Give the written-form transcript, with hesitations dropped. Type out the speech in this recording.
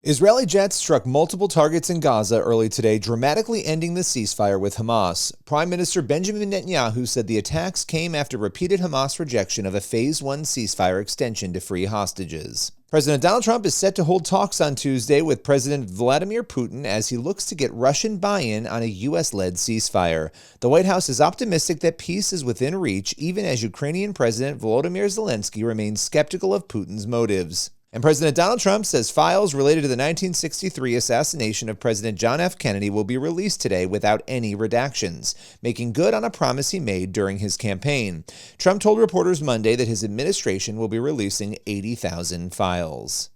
Israeli jets struck multiple targets in Gaza early today, dramatically ending the ceasefire with Hamas. Prime Minister Benjamin Netanyahu said the attacks came after repeated Hamas rejection of a Phase 1 ceasefire extension to free hostages. President Donald Trump is set to hold talks on Tuesday with President Vladimir Putin as he looks to get Russian buy-in on a U.S.-led ceasefire. The White House is optimistic that peace is within reach, even as Ukrainian President Volodymyr Zelenskyy remains skeptical of Putin's motives. And President Donald Trump says files related to the 1963 assassination of President John F. Kennedy will be released today without any redactions, making good on a promise he made during his campaign. Trump told reporters Monday that his administration will be releasing 80,000 files.